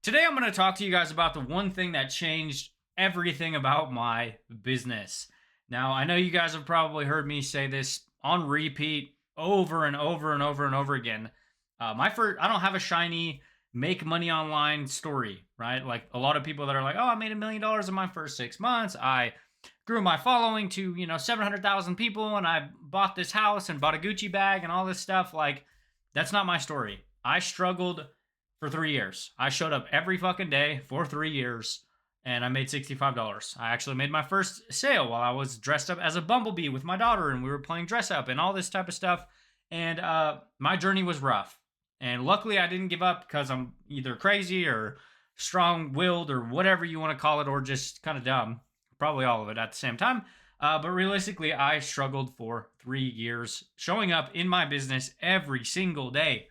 Today, I'm going to talk to you guys about the one thing that changed everything about my business. Now, I know you guys have probably heard me say this on repeat over and over and over and over again. I don't have a shiny make money online story, right? Like a lot of people that are like, oh, I made $1 million in my first 6 months. I grew my following to, 700,000 people and I bought this house and bought a Gucci bag and all this stuff. Like, that's not my story. I struggled for 3 years. I showed up every fucking day for 3 years and I made $65. I actually made my first sale while I was dressed up as a bumblebee with my daughter and we were playing dress up and all this type of stuff. And my journey was rough. And luckily, I didn't give up because I'm either crazy or strong willed or whatever you want to call it, or just kind of dumb. Probably all of it at the same time. But realistically, I struggled for 3 years showing up in my business every single day.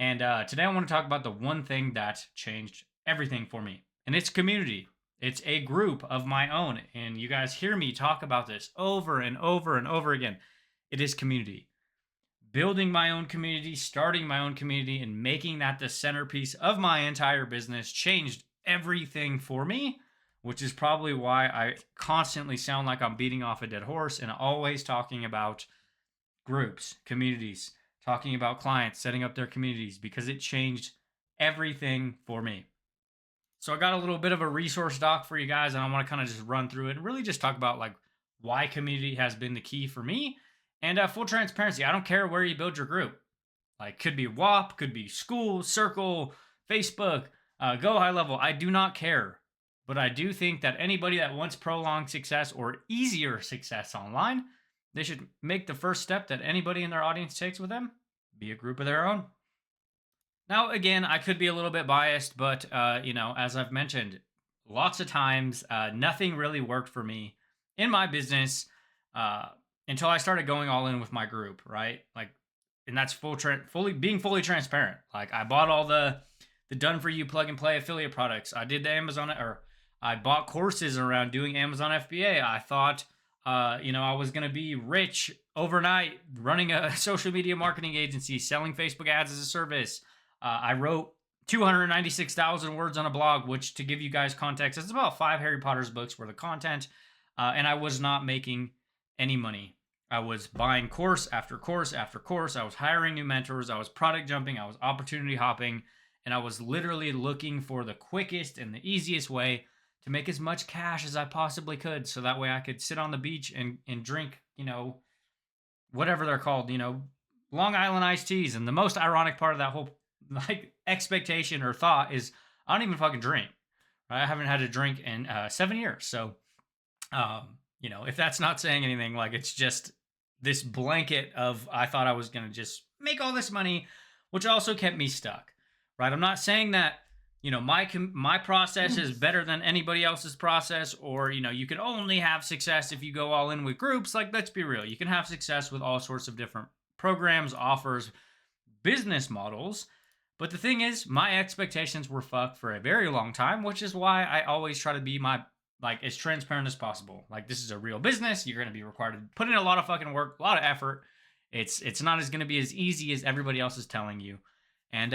And today I want to talk about the one thing that changed everything for me. And it's community. It's a group of my own. And you guys hear me talk about this over and over and over again. It is community. Building my own community, starting my own community, and making that the centerpiece of my entire business changed everything for me, which is probably why I constantly sound like I'm beating off a dead horse and always talking about groups, communities, talking about clients, setting up their communities, because it changed everything for me. So I got a little bit of a resource doc for you guys, and I want to kind of just run through it and really just talk about like why community has been the key for me. And full transparency, I don't care where you build your group. Like, could be WAP, could be school, circle, Facebook, go high level. I do not care. But I do think that anybody that wants prolonged success or easier success online, they should make the first step that anybody in their audience takes with them, be a group of their own. Now, again, I could be a little bit biased, but, as I've mentioned, lots of times, nothing really worked for me in my business. Until I started going all in with my group, right? Like, and that's fully transparent. Like, I bought all the done for you plug and play affiliate products. I did the Amazon, or I bought courses around doing Amazon FBA. I thought, I was gonna be rich overnight running a social media marketing agency, selling Facebook ads as a service. I wrote 296,000 words on a blog, which, to give you guys context, it's about 5 Harry Potter's books worth of content, and I was not making any money. I was buying course after course after course. I was hiring new mentors. I was product jumping. I was opportunity hopping. And I was literally looking for the quickest and the easiest way to make as much cash as I possibly could. So that way I could sit on the beach and drink, whatever they're called, Long Island iced teas. And the most ironic part of that whole like expectation or thought is I don't even fucking drink. Right? I haven't had a drink in 7 years. So, if that's not saying anything, like, it's just this blanket of I thought I was going to just make all this money, which also kept me stuck, right? I'm not saying that, my process is better than anybody else's process, or, you can only have success if you go all in with groups. Like, let's be real. You can have success with all sorts of different programs, offers, business models. But the thing is, my expectations were fucked for a very long time, which is why I always try to be as transparent as possible. Like, this is a real business. You're going to be required to put in a lot of fucking work, a lot of effort. It's not going to be as easy as everybody else is telling you. And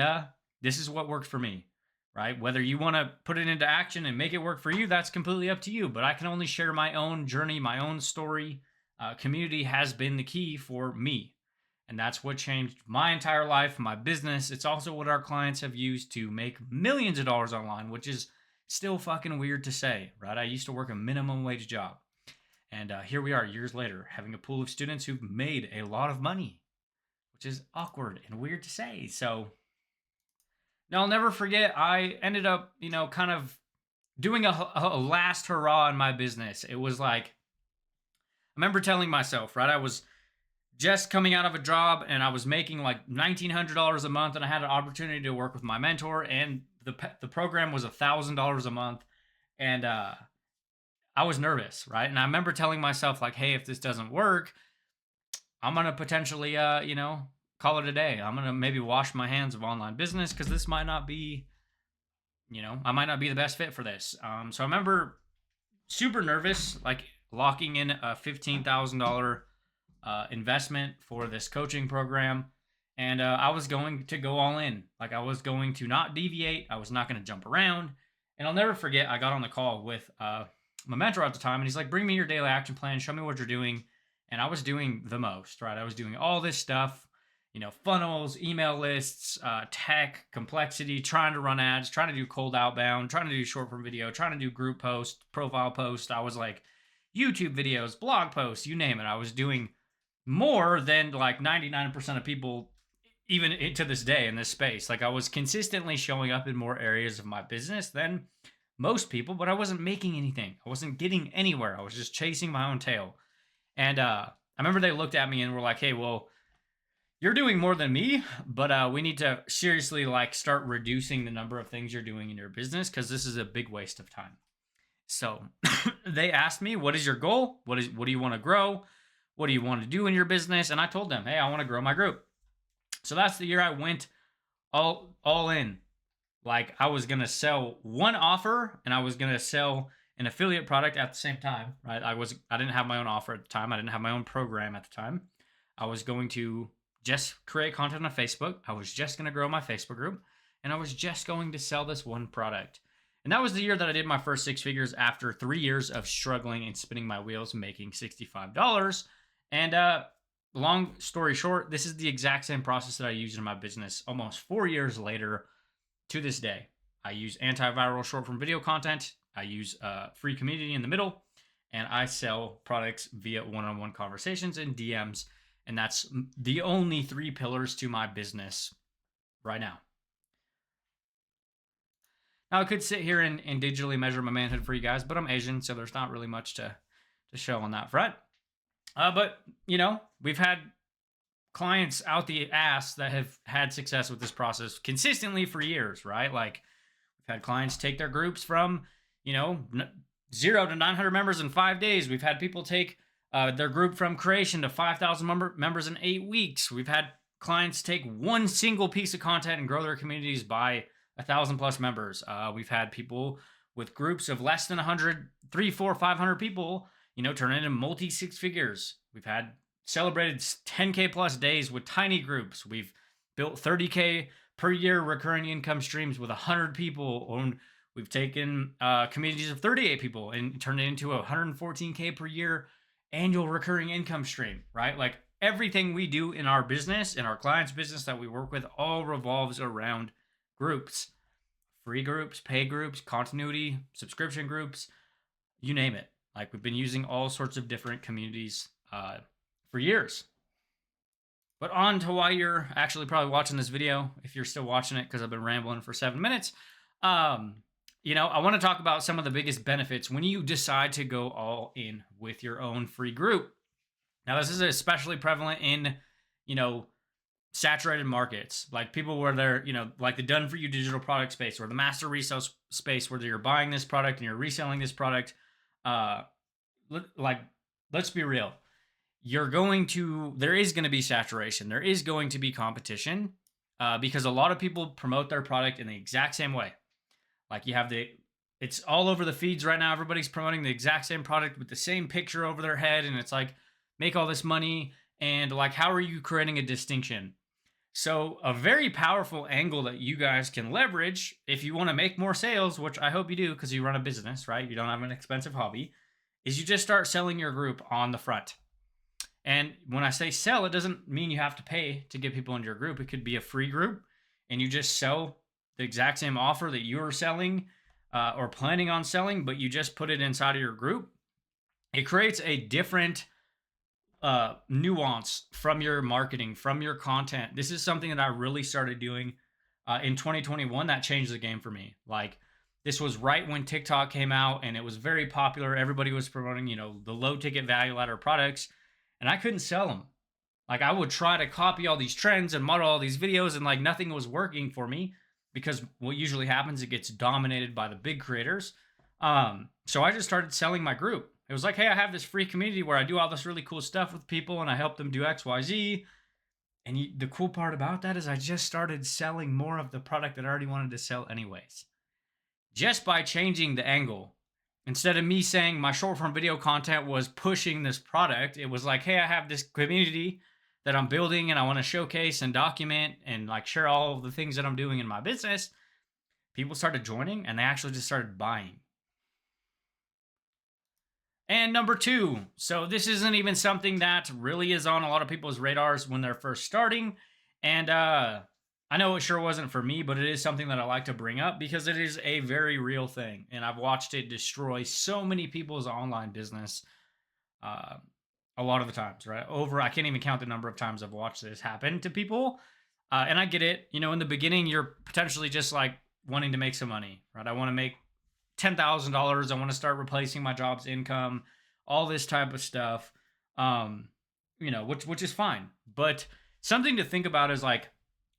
this is what worked for me, right? Whether you want to put it into action and make it work for you, that's completely up to you. But I can only share my own journey, my own story. Community has been the key for me. And that's what changed my entire life, my business. It's also what our clients have used to make millions of dollars online, which is still fucking weird to say, right? I used to work a minimum wage job. And here we are years later having a pool of students who've made a lot of money, which is awkward and weird to say. So now I'll never forget, I ended up, kind of doing a last hurrah in my business. It was like, I remember telling myself, right? I was just coming out of a job and I was making like $1,900 a month, and I had an opportunity to work with my mentor, and the program was $1,000 a month, and I was nervous, right? And I remember telling myself, like, hey, if this doesn't work, I'm gonna potentially call it a day. I'm gonna maybe wash my hands of online business, because this might not be, I might not be the best fit for this. So I remember super nervous, like locking in a $15,000 investment for this coaching program. And I was going to go all in. Like I was going to not deviate. I was not going to jump around. And I'll never forget, I got on the call with my mentor at the time, and he's like, bring me your daily action plan, show me what you're doing. And I was doing the most, right? I was doing all this stuff, funnels, email lists, tech, complexity, trying to run ads, trying to do cold outbound, trying to do short form video, trying to do group post, profile post. I was like, YouTube videos, blog posts, you name it. I was doing more than like 99% of people, even to this day in this space. Like I was consistently showing up in more areas of my business than most people, but I wasn't making anything. I wasn't getting anywhere. I was just chasing my own tail. And I remember they looked at me and were like, hey, well, you're doing more than me, but we need to seriously like start reducing the number of things you're doing in your business because this is a big waste of time. So they asked me, what is your goal? What do you want to grow? What do you want to do in your business? And I told them, hey, I want to grow my group. So that's the year I went all in. Like I was gonna sell one offer and I was gonna sell an affiliate product at the same time, right? I didn't have my own offer at the time. I didn't have my own program at the time. I was going to just create content on Facebook. I was just gonna grow my Facebook group, and I was just going to sell this one product. And that was the year that I did my first six figures after 3 years of struggling and spinning my wheels, making $65. And long story short, this is the exact same process that I use in my business almost 4 years later to this day. I use antiviral short form video content. I use free community in the middle, and I sell products via one-on-one conversations and DMs. And that's the only 3 pillars to my business right now. Now, I could sit here and digitally measure my manhood for you guys, but I'm Asian, so there's not really much to show on that front. But, we've had clients out the ass that have had success with this process consistently for years, right? Like, we've had clients take their groups from, 0 to 900 members in 5 days. We've had people take their group from creation to 5,000 members in 8 weeks. We've had clients take one single piece of content and grow their communities by 1,000 plus members. We've had people with groups of less than 100, 3, 4, 500 people, turn into multi six figures. We've had celebrated 10K plus days with tiny groups. We've built 30K per year recurring income streams with 100 people. And we've taken communities of 38 people and turned it into a 114K per year annual recurring income stream, right? Like everything we do in our business, in our clients' business that we work with, all revolves around groups, free groups, paid groups, continuity, subscription groups, you name it. Like we've been using all sorts of different communities for years. But on to why you're actually probably watching this video, if you're still watching it, because I've been rambling for 7 minutes. I want to talk about some of the biggest benefits when you decide to go all in with your own free group. Now, this is especially prevalent in, saturated markets, like people where they're, like the done for you digital product space or the master resale space where you're buying this product and you're reselling this product. Let's be real. There is going to be saturation. There is going to be competition because a lot of people promote their product in the exact same way. Like it's all over the feeds right now. Everybody's promoting the exact same product with the same picture over their head. And it's like, make all this money. And like, how are you creating a distinction? So a very powerful angle that you guys can leverage if you want to make more sales, which I hope you do because you run a business, right? You don't have an expensive hobby, is you just start selling your group on the front. And when I say sell, it doesn't mean you have to pay to get people into your group. It could be a free group and you just sell the exact same offer that you're selling or planning on selling, but you just put it inside of your group. It creates a different nuance from your marketing, from your content. This is something that I really started doing in 2021 that changed the game for me. Like this was right when TikTok came out and it was very popular. Everybody was promoting, the low ticket value ladder products, and I couldn't sell them. Like I would try to copy all these trends and model all these videos, and like nothing was working for me because what usually happens, it gets dominated by the big creators. So I just started selling my group. It was like, hey, I have this free community where I do all this really cool stuff with people and I help them do X, Y, Z. And the cool part about that is I just started selling more of the product that I already wanted to sell anyways. Just by changing the angle. Instead of me saying my short form video content was pushing this product, it was like, hey, I have this community that I'm building and I want to showcase and document and like share all of the things that I'm doing in my business, people started joining and they actually just started buying. And number two, so this isn't even something that really is on a lot of people's radars when they're first starting. And I know it sure wasn't for me, but it is something that I like to bring up because it is a very real thing. And I've watched it destroy so many people's online business uh, a lot of the times, right? I can't even count the number of times I've watched this happen to people. And I get it. In the beginning, you're potentially just like wanting to make some money, right? I want to make $10,000. I want to start replacing my job's income, all this type of stuff. Which is fine. But something to think about is like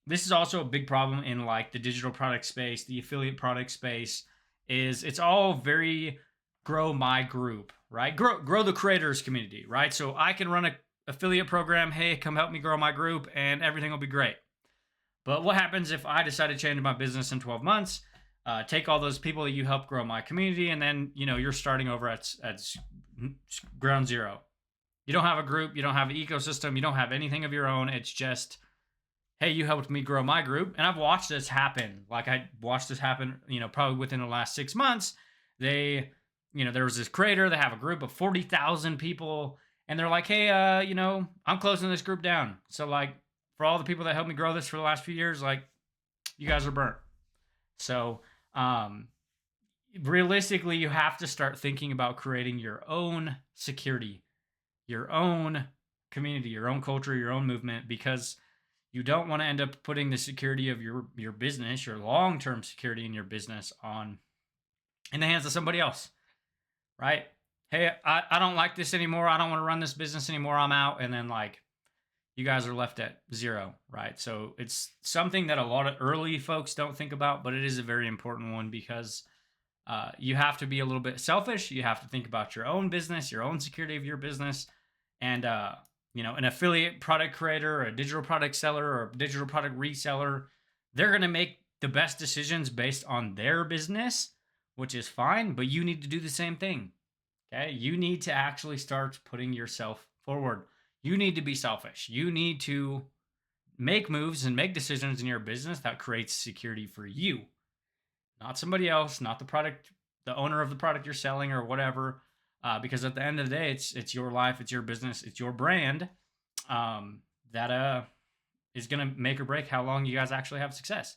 this is also a big problem in like the digital product space, the affiliate product space. Is it's all very grow my group, right? Grow the creators community, right? So I can run a affiliate program. Hey, come help me grow my group, and everything will be great. But what happens if I decide to change my business in 12 months? Take all those people that you helped grow my community, and then you're starting over at ground zero. You don't have a group, you don't have an ecosystem, you don't have anything of your own. It's just, hey, you helped me grow my group, and I've watched this happen. Like I watched this happen, probably within the last 6 months. There was this creator. They have a group of 40,000 people, and they're like, hey, I'm closing this group down. So like, for all the people that helped me grow this for the last few years, like, you guys are burnt. So realistically, you have to start thinking about creating your own security, your own community, your own culture, your own movement, because you don't want to end up putting the security of your business, your long-term security in your business in the hands of somebody else, right? Hey, I don't like this anymore. I don't want to run this business anymore. I'm out. And then like you guys are left at zero, right? So it's something that a lot of early folks don't think about, but it is a very important one because you have to be a little bit selfish. You have to think about your own business, your own security of your business. And, an affiliate product creator, or a digital product seller, or a digital product reseller, they're going to make the best decisions based on their business, which is fine, but you need to do the same thing. Okay. You need to actually start putting yourself forward. You need to be selfish. You need to make moves and make decisions in your business that creates security for you, not somebody else, not the product, the owner of the product you're selling or whatever. Because at the end of the day, it's your life, it's your business, it's your brand that is going to make or break how long you guys actually have success.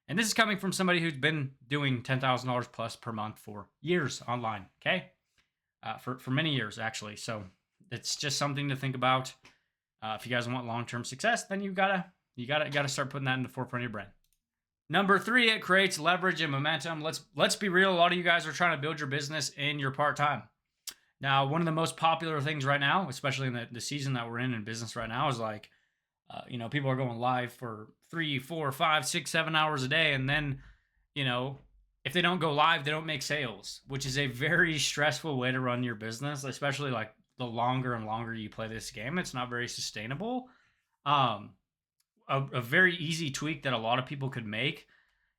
And this is coming from somebody who's been doing $10,000 plus per month for years online. Okay, for many years actually. So it's just something to think about. If you guys want long-term success, then you gotta start putting that in the forefront of your brand. Number three, it creates leverage and momentum. Let's be real. A lot of you guys are trying to build your business in your part-time. Now, one of the most popular things right now, especially in the season that we're in business right now, is like, people are going live for 3, 4, 5, 6, 7 hours a day. And then, if they don't go live, they don't make sales, which is a very stressful way to run your business, especially like the longer and longer you play this game. It's not very sustainable. A very easy tweak that a lot of people could make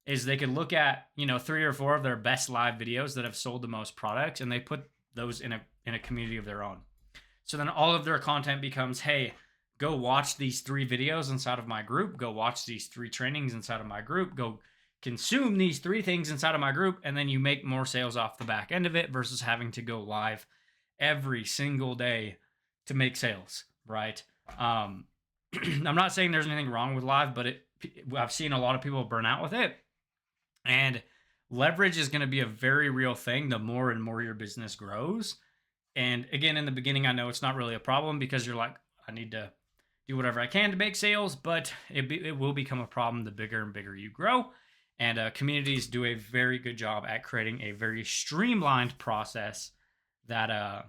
is they could look at 3 or 4 of their best live videos that have sold the most products, and they put those in a community of their own. So then all of their content becomes, hey, go watch these 3 videos inside of my group, go watch these 3 trainings inside of my group, go consume these 3 things inside of my group, and then you make more sales off the back end of it versus having to go live every single day to make sales, right? I'm not saying there's anything wrong with live, but I've seen a lot of people burn out with it. And leverage is going to be a very real thing the more and more your business grows. And again, in the beginning, I know it's not really a problem because you're like, I need to do whatever I can to make sales, but it will become a problem the bigger and bigger you grow. And communities do a very good job at creating a very streamlined process that,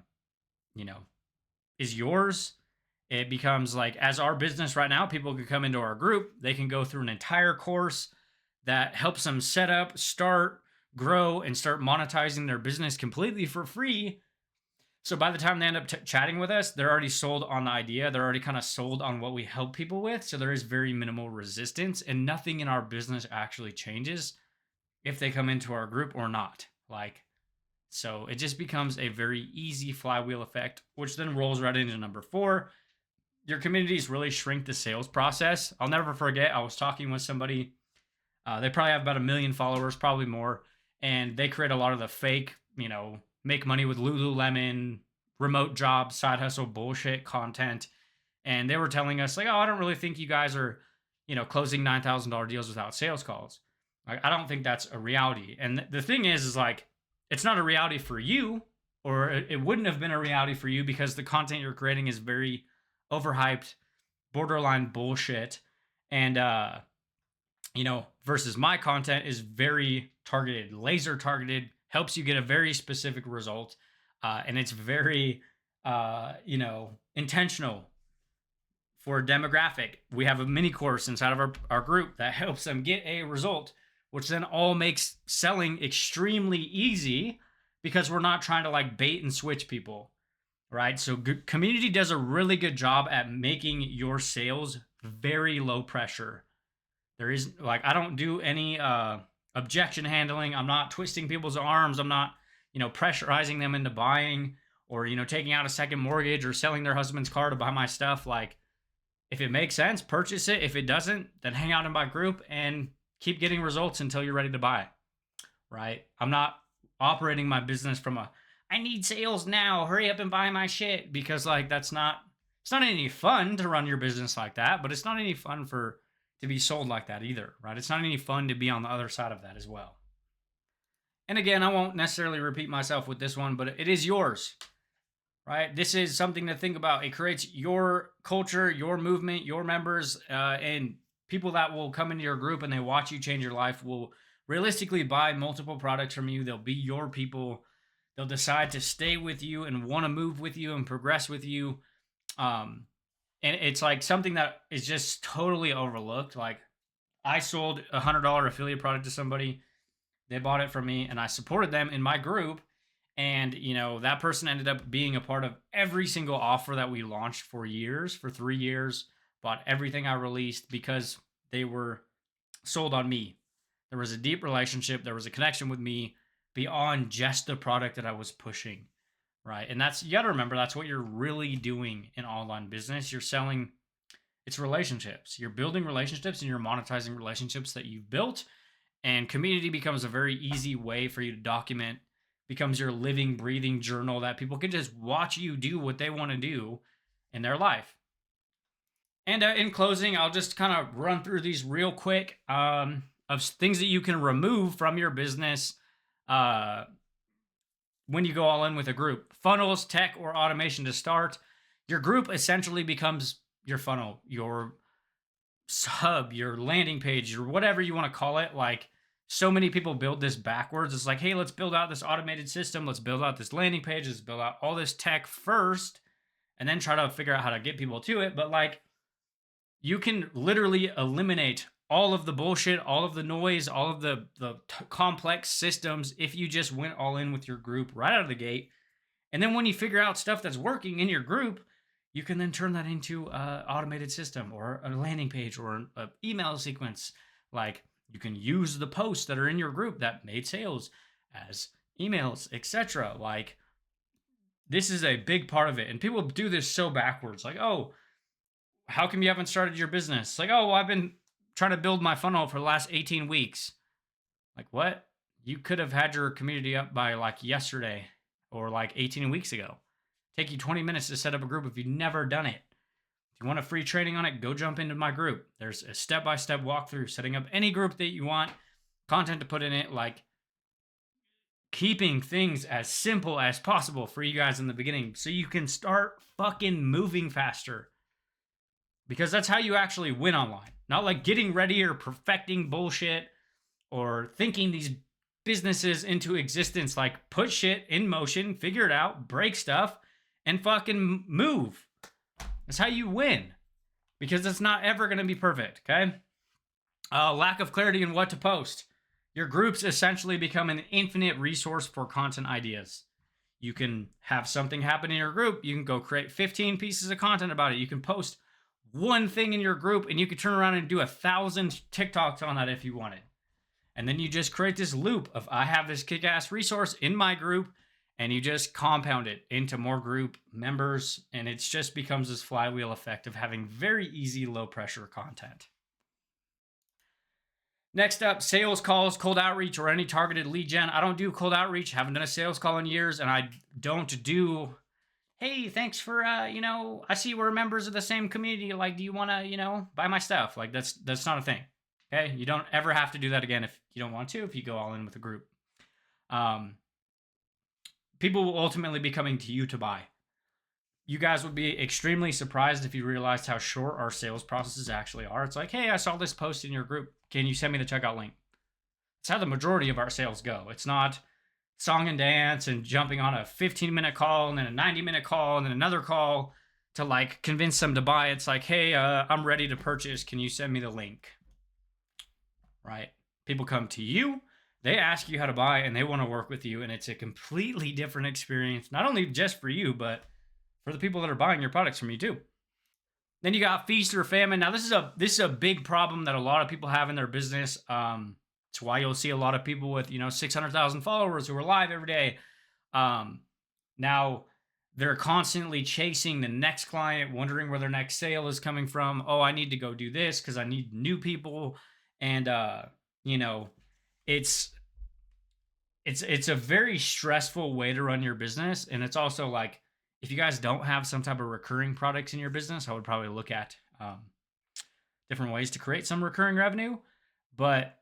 is yours. It becomes like, as our business right now, people can come into our group, they can go through an entire course that helps them set up, start, grow, and start monetizing their business completely for free. So by the time they end up chatting with us, they're already sold on the idea. They're already kind of sold on what we help people with. So there is very minimal resistance, and nothing in our business actually changes if they come into our group or not. So it just becomes a very easy flywheel effect, which then rolls right into number 4. your communities really shrink the sales process. I'll never forget, I was talking with somebody. They probably have about 1 million followers, probably more, and they create a lot of the fake, make money with Lululemon, remote job, side hustle bullshit content. And they were telling us like, oh, I don't really think you guys are, closing $9,000 deals without sales calls. Like, I don't think that's a reality. And the thing is like, it's not a reality for you, or it wouldn't have been a reality for you because the content you're creating is very overhyped, borderline bullshit. And versus my content is very targeted, laser targeted, helps you get a very specific result. And it's very, intentional for a demographic. We have a mini course inside of our group that helps them get a result, which then all makes selling extremely easy because we're not trying to like bait and switch people, right? So community does a really good job at making your sales very low pressure. There is like, I don't do any objection handling. I'm not twisting people's arms. I'm not, pressurizing them into buying or, taking out a second mortgage or selling their husband's car to buy my stuff. Like, if it makes sense, purchase it. If it doesn't, then hang out in my group and keep getting results until you're ready to buy. Right? I'm not operating my business from I need sales now, hurry up and buy my shit, because like it's not any fun to run your business like that, but it's not any fun to be sold like that either, right? It's not any fun to be on the other side of that as well. And again, I won't necessarily repeat myself with this one, but it is yours, right? This is something to think about. It creates your culture, your movement, your members, and people that will come into your group and they watch you change your life will realistically buy multiple products from you. They'll be your people. They'll decide to stay with you and want to move with you and progress with you. And it's like something that is just totally overlooked. Like, I sold a $100 affiliate product to somebody. They bought it from me and I supported them in my group. And, that person ended up being a part of every single offer that we launched for 3 years, bought everything I released because they were sold on me. There was a deep relationship. There was a connection with me beyond just the product that I was pushing, right? And you got to remember, that's what you're really doing in online business. You're selling, it's relationships. You're building relationships and you're monetizing relationships that you've built. And community becomes a very easy way for you to document, becomes your living, breathing journal that people can just watch you do what they want to do in their life. And in closing, I'll just kind of run through these real quick of things that you can remove from your business when you go all in with a group. Funnels, tech, or automation to start. Your group essentially becomes your funnel, your hub, your landing page, or whatever you want to call it. Like, so many people build this backwards. It's like, hey, let's build out this automated system. Let's build out this landing page. Let's build out all this tech first and then try to figure out how to get people to it. But like, you can literally eliminate all of the bullshit, all of the noise, all of the complex systems if you just went all in with your group right out of the gate. And then when you figure out stuff that's working in your group, you can then turn that into an automated system or a landing page or an email sequence. Like, you can use the posts that are in your group that made sales as emails, etc. Like, this is a big part of it. And people do this so backwards. Like, oh, how come you haven't started your business? Like, oh, well, I've been trying to build my funnel for the last 18 weeks. Like, what? You could have had your community up by like yesterday or like 18 weeks ago. Take you 20 minutes to set up a group if you've never done it. If you want a free training on it, go jump into my group. There's a step-by-step walkthrough, setting up any group that you want, content to put in it, like keeping things as simple as possible for you guys in the beginning so you can start fucking moving faster. Because that's how you actually win online. Not like getting ready or perfecting bullshit or thinking these businesses into existence. Like, put shit in motion, figure it out, break stuff, and fucking move. That's how you win. Because it's not ever going to be perfect, okay? Lack of clarity in what to post. Your groups essentially become an infinite resource for content ideas. You can have something happen in your group. You can go create 15 pieces of content about it. You can post one thing in your group and you could turn around and do 1,000 TikToks on that if you wanted. And then you just create this loop of, I have this kick-ass resource in my group and you just compound it into more group members, and it just becomes this flywheel effect of having very easy, low pressure content. Next up, sales calls, cold outreach, or any targeted lead gen. I don't do cold outreach. Haven't done a sales call in years, and I don't do, hey, thanks for I see we're members of the same community. Like, do you want to, buy my stuff? Like, that's not a thing. Okay, you don't ever have to do that again if you don't want to. If you go all in with a group, people will ultimately be coming to you to buy. You guys would be extremely surprised if you realized how short our sales processes actually are. It's like, hey, I saw this post in your group. Can you send me the checkout link? It's how the majority of our sales go. It's not song and dance and jumping on a 15-minute call and then a 90-minute call and then another call to like convince them to buy. It's like, hey, I'm ready to purchase. Can you send me the link? Right? People come to you, they ask you how to buy, and they want to work with you. And it's a completely different experience, not only just for you, but for the people that are buying your products from you too. Then you got feast or famine. Now this is a big problem that a lot of people have in their business. It's why you'll see a lot of people with 600,000 followers who are live every day. Now they're constantly chasing the next client, wondering where their next sale is coming from. Oh, I need to go do this because I need new people, and it's a very stressful way to run your business, and it's also like, if you guys don't have some type of recurring products in your business, I would probably look at different ways to create some recurring revenue. But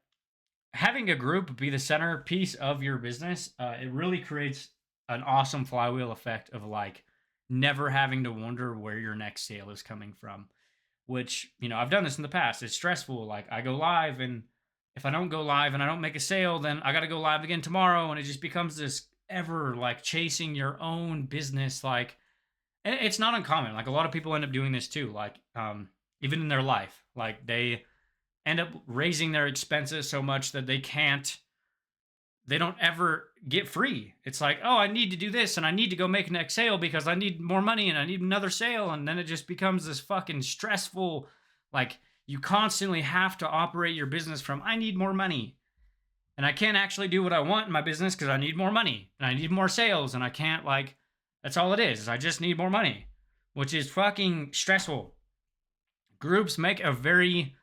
having a group be the centerpiece of your business, it really creates an awesome flywheel effect of like never having to wonder where your next sale is coming from. Which, I've done this in the past. It's stressful. Like, I go live, and if I don't go live and I don't make a sale, then I got to go live again tomorrow. And it just becomes this ever like chasing your own business. Like, and it's not uncommon. Like, a lot of people end up doing this too. Like, even in their life, like they end up raising their expenses so much that they don't ever get free. It's like, oh, I need to do this and I need to go make next sale because I need more money and I need another sale. And then it just becomes this fucking stressful, like, you constantly have to operate your business from, I need more money. And I can't actually do what I want in my business because I need more money and I need more sales. And I can't, like, that's all it is I just need more money, which is fucking stressful. Groups make a very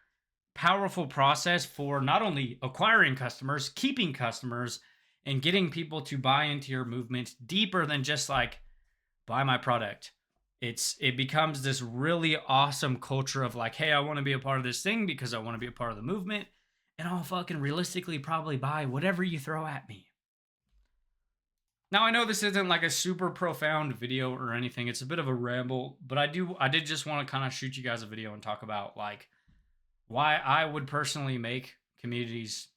powerful process for not only acquiring customers, keeping customers, and getting people to buy into your movement deeper than just like, buy my product. It becomes this really awesome culture of like, hey, I want to be a part of this thing because I want to be a part of the movement. And I'll fucking realistically probably buy whatever you throw at me. Now, I know this isn't like a super profound video or anything. It's a bit of a ramble, but I did just want to kind of shoot you guys a video and talk about like why I would personally make communities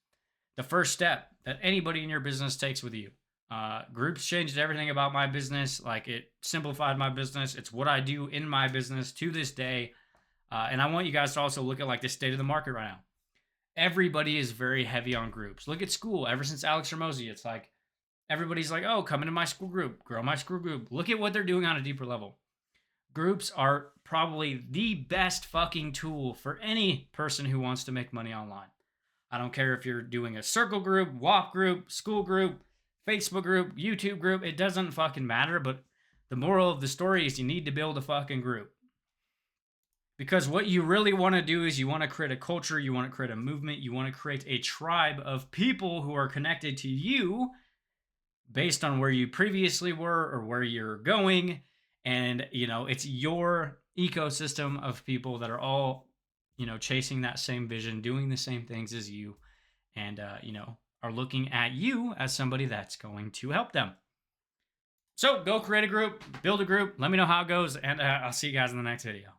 the first step that anybody in your business takes with you. Groups changed everything about my business. Like, it simplified my business. It's what I do in my business to this day. And I want you guys to also look at like the state of the market right now. Everybody is very heavy on groups. Look at school. Ever since Alex Ramosi, it's like everybody's like, oh, come into my school group, grow my school group. Look at what they're doing on a deeper level. Groups are probably the best fucking tool for any person who wants to make money online. I don't care if you're doing a circle group, WAP group, school group, Facebook group, YouTube group. It doesn't fucking matter. But the moral of the story is you need to build a fucking group. Because what you really want to do is you want to create a culture, you want to create a movement, you want to create a tribe of people who are connected to you based on where you previously were or where you're going. And, it's your ecosystem of people that are all, chasing that same vision, doing the same things as you, and, are looking at you as somebody that's going to help them. So go create a group, build a group. Let me know how it goes, and I'll see you guys in the next video.